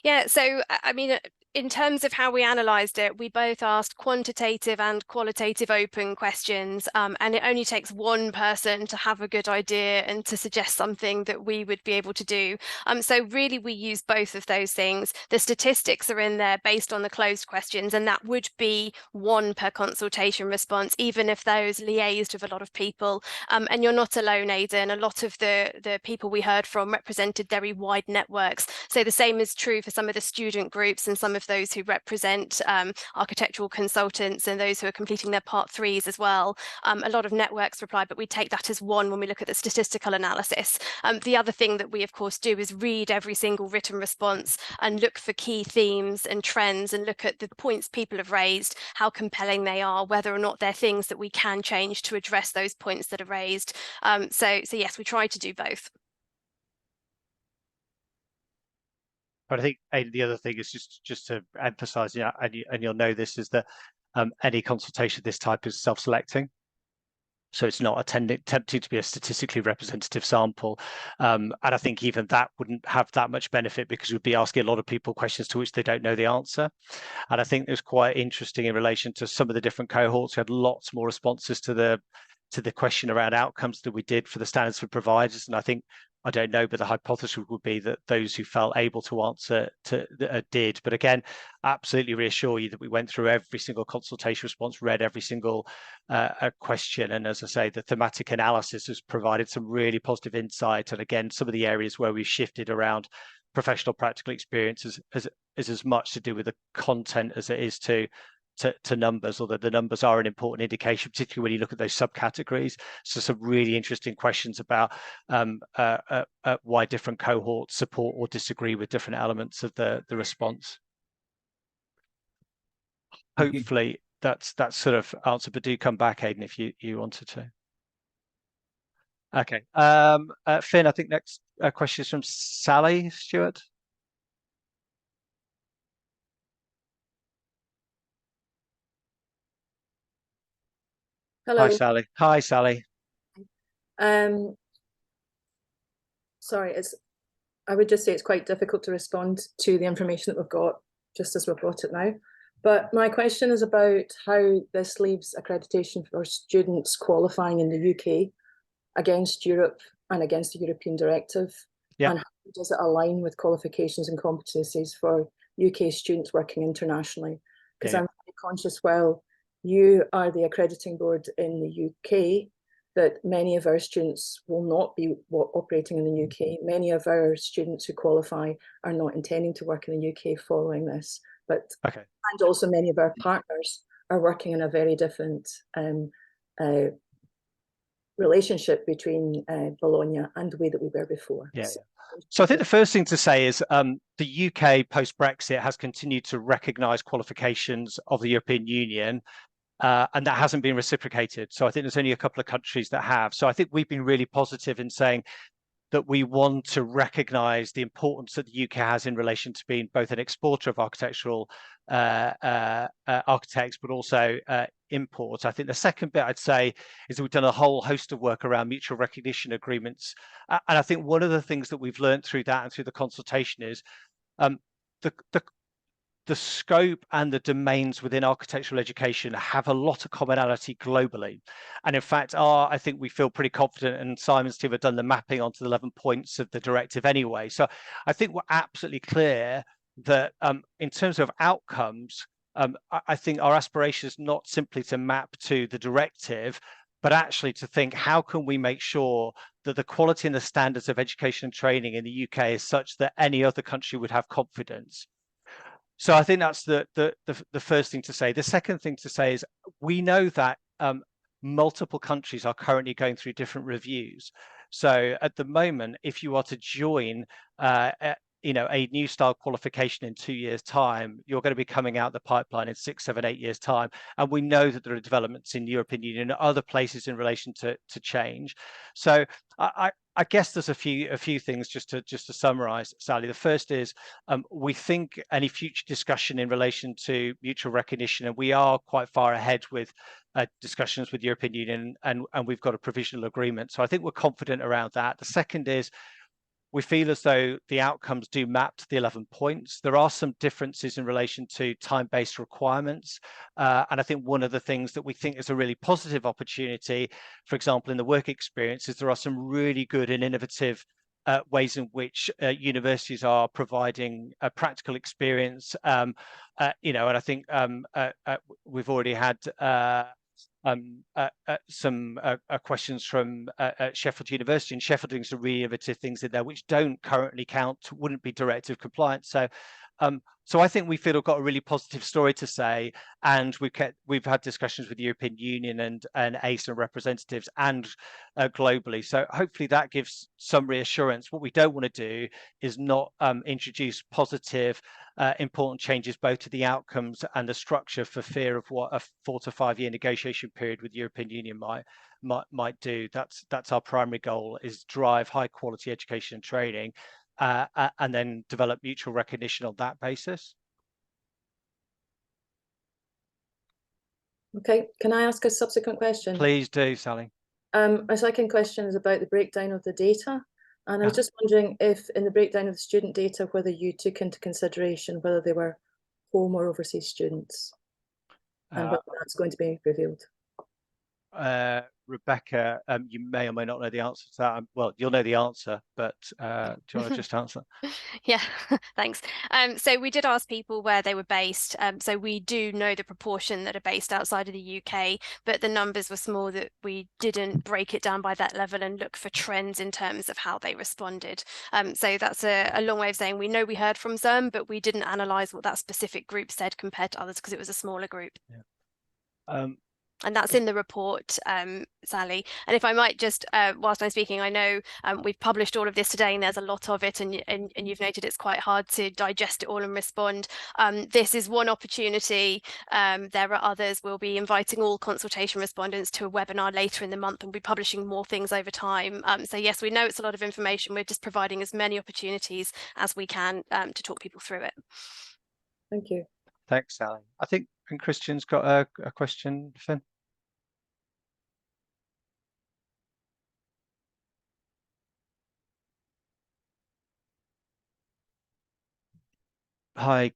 Yeah, so I mean, in terms of how we analysed it, we both asked quantitative and qualitative open questions, and it only takes one person to have a good idea and to suggest something that we would be able to do. So really, we use both of those things. The statistics are in there based on the closed questions, and that would be one per consultation response, even if those liaised with a lot of people. And you're not alone, Aidan. A lot of the people we heard from represented very wide networks. So the same is true for some of the student groups and some of those who represent architectural consultants and those who are completing their part 3s as well. A lot of networks reply, but we take that as one when we look at the statistical analysis. The other thing that we of course do is read every single written response and look for key themes and trends and look at the points people have raised, how compelling they are, whether or not they're things that we can change to address those points that are raised. So yes, we try to do both. But I think the other thing is just to emphasise, and you'll know this, is that any consultation of this type is self-selecting. So it's not attempting to be a statistically representative sample. And I think even that wouldn't have that much benefit because we'd be asking a lot of people questions to which they don't know the answer. And I think it was quite interesting in relation to some of the different cohorts. We had lots more responses to the question around outcomes than we did for the standards for providers. And I don't know, but the hypothesis would be that those who felt able to answer did. But again, absolutely reassure you that we went through every single consultation response, read every single question. And as I say, the thematic analysis has provided some really positive insight. And again, some of the areas where we've shifted around professional practical experience is as much to do with the content as it is to numbers, although the numbers are an important indication, particularly when you look at those subcategories. So some really interesting questions about why different cohorts support or disagree with different elements of the response. Hopefully that's sort of answer, but do come back, Aidan, if you wanted to. Okay, Finn, I think next question is from Sally Stewart. Hello. Hi, Sally. Hi, Sally. Sorry, I would just say it's quite difficult to respond to the information that we've got, just as we've got it now. But my question is about how this leaves accreditation for students qualifying in the UK against Europe and against the European directive. Yeah. And how does it align with qualifications and competencies for UK students working internationally? Because I'm very conscious, while you are the accrediting board in the UK, that many of our students will not be operating in the UK. Many of our students who qualify are not intending to work in the UK following this. But and also many of our partners are working in a very different relationship between Bologna and the way that we were before. So I think the first thing to say is the UK post-Brexit has continued to recognise qualifications of the European Union, and that hasn't been reciprocated. So I think there's only a couple of countries that have. So I think we've been really positive in saying that we want to recognise the importance that the UK has in relation to being both an exporter of architectural architects, but also imports. I think the second bit I'd say is that we've done a whole host of work around mutual recognition agreements. And I think one of the things that we've learned through that and through the consultation is the scope and the domains within architectural education have a lot of commonality globally. And in fact, I think we feel pretty confident, and Simon's team have done the mapping onto the 11 points of the directive anyway. So I think we're absolutely clear that in terms of outcomes, I think our aspiration is not simply to map to the directive, but actually to think, how can we make sure that the quality and the standards of education and training in the UK is such that any other country would have confidence? So I think that's the first thing to say. The second thing to say is we know that multiple countries are currently going through different reviews. So at the moment, if you are to join a new style qualification in 2 years' time, you're going to be coming out the pipeline in 6, 7, 8 years' time. And we know that there are developments in the European Union and other places in relation to change. So I guess there's a few things just to summarize, Sally. The first is we think any future discussion in relation to mutual recognition, and we are quite far ahead with discussions with the European Union, and we've got a provisional agreement. So I think we're confident around that. The second is we feel as though the outcomes do map to the 11 points. There are some differences in relation to time-based requirements. And I think one of the things that we think is a really positive opportunity, for example, in the work experience, is there are some really good and innovative ways in which universities are providing a practical experience. And I think we've already had some questions from Sheffield University, and Sheffield doing some really innovative things in there which don't currently count, wouldn't be directive compliant. So I think we feel we've got a really positive story to say, and we've had discussions with the European Union and ACE and representatives and globally. So hopefully that gives some reassurance. What we don't want to do is not introduce positive, important changes both to the outcomes and the structure for fear of what a 4 to 5 year negotiation period with the European Union might do. That's our primary goal, is drive high quality education and training. And then develop mutual recognition on that basis. Okay, can I ask a subsequent question? Please do, Sally. My second question is about the breakdown of the data. And I was just wondering if in the breakdown of the student data, whether you took into consideration whether they were home or overseas students, and whether that's going to be revealed. Rebecca, you may or may not know the answer to that. Well, you'll know the answer, but do you want to just answer? Yeah, thanks. So we did ask people where they were based. So we do know the proportion that are based outside of the UK, but the numbers were small that we didn't break it down by that level and look for trends in terms of how they responded. So that's a long way of saying we know we heard from some, but we didn't analyse what that specific group said compared to others because it was a smaller group. Yeah. And that's in the report, Sally. And if I might just, whilst I'm speaking, I know we've published all of this today and there's a lot of it, and you've noted it's quite hard to digest it all and respond. This is one opportunity. There are others. We'll be inviting all consultation respondents to a webinar later in the month and we'll be publishing more things over time. So yes, we know it's a lot of information. We're just providing as many opportunities as we can to talk people through it. Thank you. Thanks, Sally. I think Christian's got a question, Finn. Hi.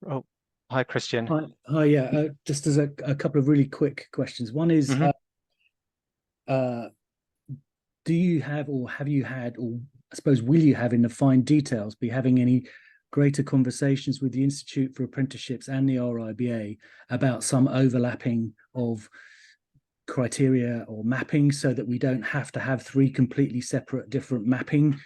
Oh, hi, Christian. Hi, yeah. Just as a couple of really quick questions. One is, do you have, or have you had, or I suppose will you have in the fine details, be having any greater conversations with the Institute for Apprenticeships and the RIBA about some overlapping of criteria or mapping, so that we don't have to have 3 completely separate different mapping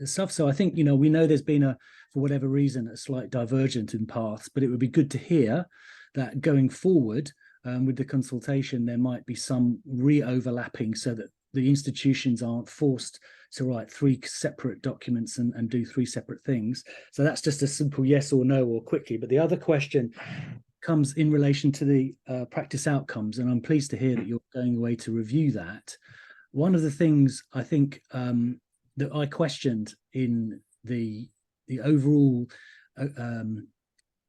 stuff? So I think, you know, we know there's been for whatever reason, a slight divergence in paths, but it would be good to hear that going forward with the consultation, there might be some re-overlapping, so that the institutions aren't forced to write 3 separate documents and do 3 separate things. So that's just a simple yes or no or quickly. But the other question comes in relation to the practice outcomes, and I'm pleased to hear that you're going away to review that. One of the things I think that I questioned in the overall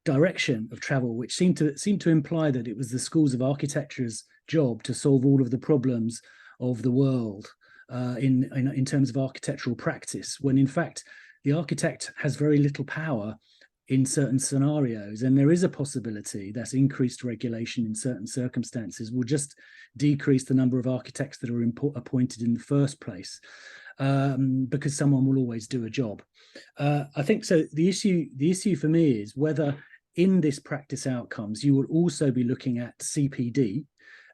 direction of travel, which seemed to imply that it was the schools of architecture's job to solve all of the problems of the world in terms of architectural practice, when in fact the architect has very little power in certain scenarios, and there is a possibility that increased regulation in certain circumstances will just decrease the number of architects that are appointed in the first place, because someone will always do a job. I think so. The issue for me is whether in this practice outcomes you will also be looking at CPD,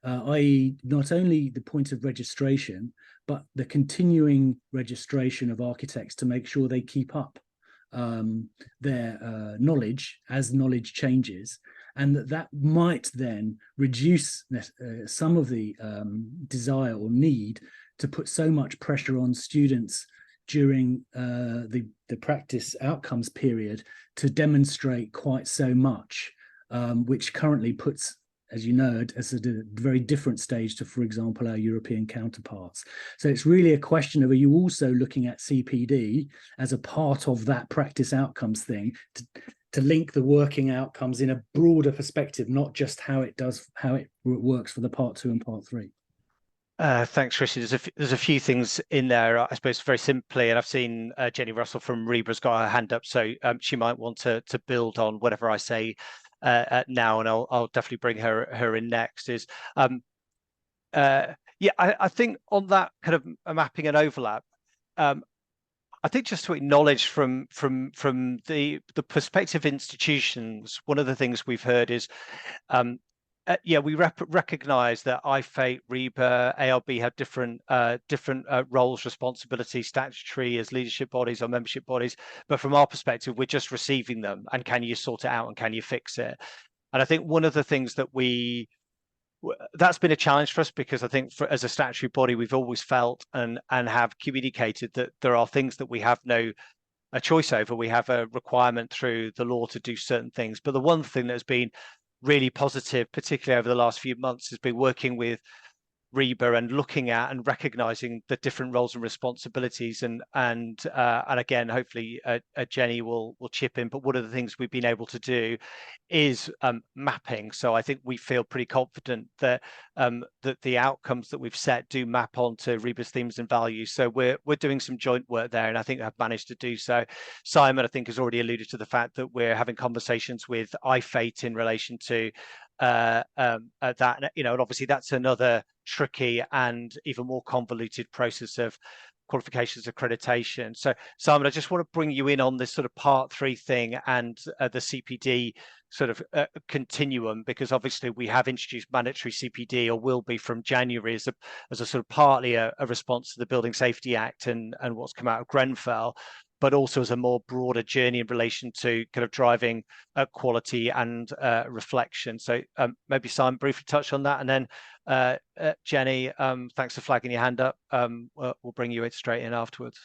i.e. not only the point of registration, but the continuing registration of architects to make sure they keep up their knowledge as knowledge changes, and that might then reduce some of the desire or need to put so much pressure on students during the practice outcomes period to demonstrate quite so much, which currently puts, as you know, as at a very different stage to, for example, our European counterparts. So it's really a question of, are you also looking at CPD as a part of that practice outcomes thing to link the working outcomes in a broader perspective, not just how it works for the part 2 and part 3? Thanks, Christian. There's a few things in there, I suppose, very simply, and I've seen Jenny Russell from RIBA's got her hand up, so she might want to build on whatever I say now, and I'll definitely bring her in next. Is yeah, I think on that kind of mapping and overlap, I think just to acknowledge from the perspective of institutions, one of the things we've heard is yeah, we recognise that IFATE, RIBA, ARB have different roles, responsibilities, statutory as leadership bodies or membership bodies. But from our perspective, we're just receiving them, and can you sort it out and can you fix it? And I think one of the things that that's been a challenge for us, because I think as a statutory body, we've always felt and have communicated that there are things that we have no choice over. We have a requirement through the law to do certain things. But the one thing that's been really positive, particularly over the last few months, has been working with RIBA and looking at and recognizing the different roles and responsibilities, and again, hopefully Jenny will chip in, but one of the things we've been able to do is mapping. So I think we feel pretty confident that that the outcomes that we've set do map onto RIBA's themes and values. So we're doing some joint work there, and I think I've managed to do so. Simon, I think, has already alluded to the fact that we're having conversations with IFATE in relation to that, you know, and obviously that's another tricky and even more convoluted process of qualifications accreditation. So Simon, I just want to bring you in on this sort of part 3 thing and the CPD sort of continuum, because obviously we have introduced mandatory CPD, or will be from January, as a sort of partly a response to the Building Safety Act and what's come out of Grenfell, but also as a more broader journey in relation to kind of driving quality and reflection. So maybe Simon briefly touch on that, and then Jenny, thanks for flagging your hand up. We'll bring you straight in afterwards.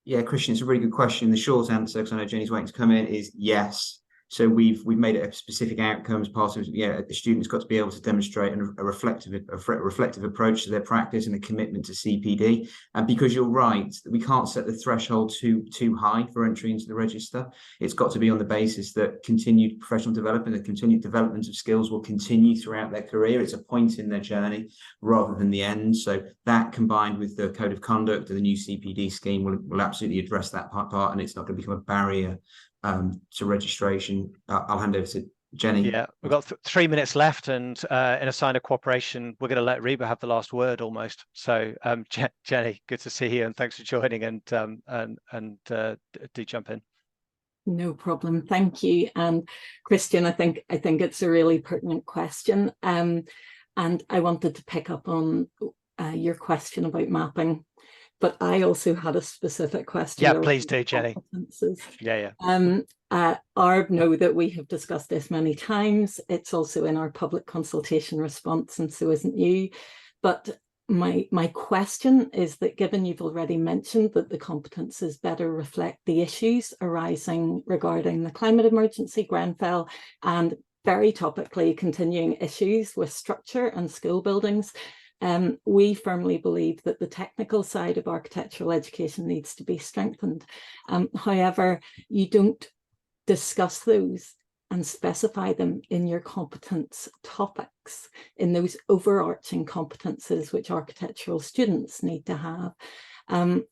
Yeah, Christian, it's a really good question. The short answer, because I know Jenny's waiting to come in, is yes. So we've made it a specific outcomes part of, the students got to be able to demonstrate a reflective approach to their practice and a commitment to CPD. And because you're right, we can't set the threshold too high for entry into the register. It's got to be on the basis that continued professional development and continued development of skills will continue throughout their career. It's a point in their journey rather than the end. So that, combined with the code of conduct and the new CPD scheme, will absolutely address that part, and it's not going to become a barrier to registration. I'll hand over to Jenny. Yeah, we've got 3 minutes left, and in a sign of cooperation, we're going to let Reba have the last word almost. So, Jenny, good to see you, and thanks for joining. And do jump in. No problem, thank you. And Christian, I think it's a really pertinent question. And I wanted to pick up on your question about mapping, but I also had a specific question. Yeah, please do, Jenny. Yeah. ARB know that we have discussed this many times. It's also in our public consultation response, and so isn't you. But my question is that, given you've already mentioned that the competences better reflect the issues arising regarding the climate emergency, Grenfell, and very topically continuing issues with structure and school buildings, we firmly believe that the technical side of architectural education needs to be strengthened. However, you don't discuss those and specify them in your competence topics, in those overarching competences which architectural students need to have.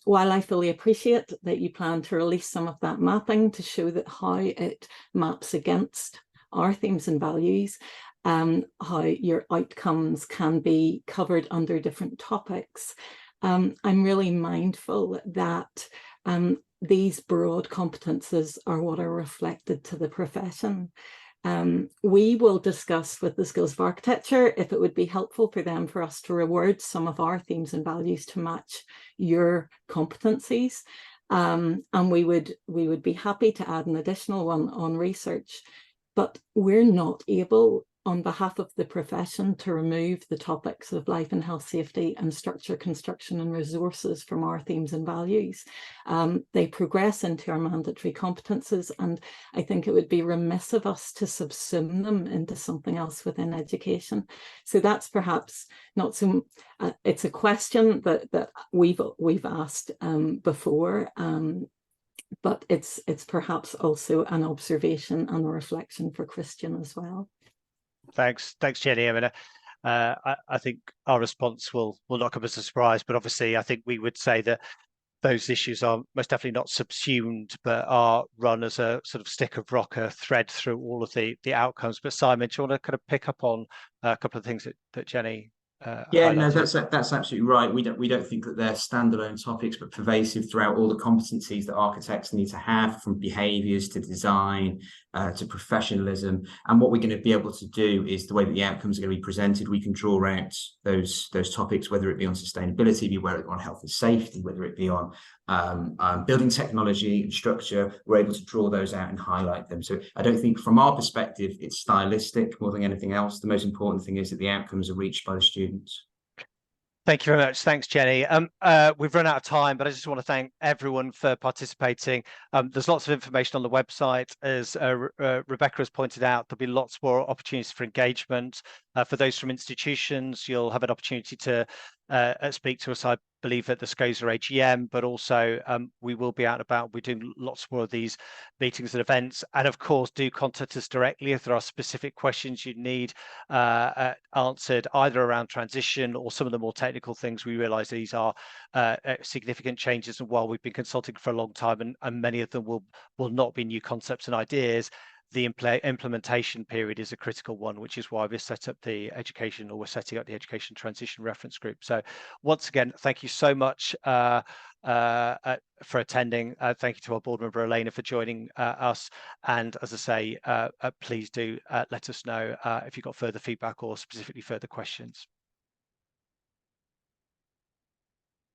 While I fully appreciate that you plan to release some of that mapping to show that how it maps against our themes and values, how your outcomes can be covered under different topics, I'm really mindful that these broad competences are what are reflected to the profession. We will discuss with the Schools of Architecture if it would be helpful for us to reword some of our themes and values to match your competencies. And we would be happy to add an additional one on research, but we're not able, on behalf of the profession, to remove the topics of life and health safety and structure, construction and resources from our themes and values. They progress into our mandatory competences, and I think it would be remiss of us to subsume them into something else within education. So that's perhaps not so, it's a question that we've asked before, but it's perhaps also an observation and a reflection for Christian as well. Thanks, Jenny. I mean, I think our response will not come as a surprise, but obviously I think we would say that those issues are most definitely not subsumed, but are run as a sort of stick of rock, a thread through all of the outcomes. But Simon, do you want to kind of pick up on a couple of things that Jenny yeah, highlighted? no, that's absolutely right. We don't think that they're standalone topics, but pervasive throughout all the competencies that architects need to have, from behaviours to design to professionalism. And what we're going to be able to do is, the way that the outcomes are going to be presented, we can draw out those topics, whether it be on sustainability, whether it be on health and safety, whether it be on building technology and structure. We're able to draw those out and highlight them. So I don't think, from our perspective, it's stylistic more than anything else. The most important thing is that the outcomes are reached by the students. Thank you very much. Thanks, Jenny. We've run out of time, but I just want to thank everyone for participating. There's lots of information on the website. As Rebecca has pointed out, there'll be lots more opportunities for engagement. For those from institutions, you'll have an opportunity to speak to us, I believe, at the SCOSA AGM, but also we will be out and about. We're doing lots more of these meetings and events. And of course, do contact us directly if there are specific questions you need answered, either around transition or some of the more technical things. We realise these are significant changes, and while we've been consulting for a long time, and many of them will not be new concepts and ideas, the implementation period is a critical one, which is why we've set up the education, or we're setting up the education transition reference group. So once again, thank you so much for attending. Thank you to our board member Elena for joining us, and as I say, please do let us know if you've got further feedback or specifically further questions.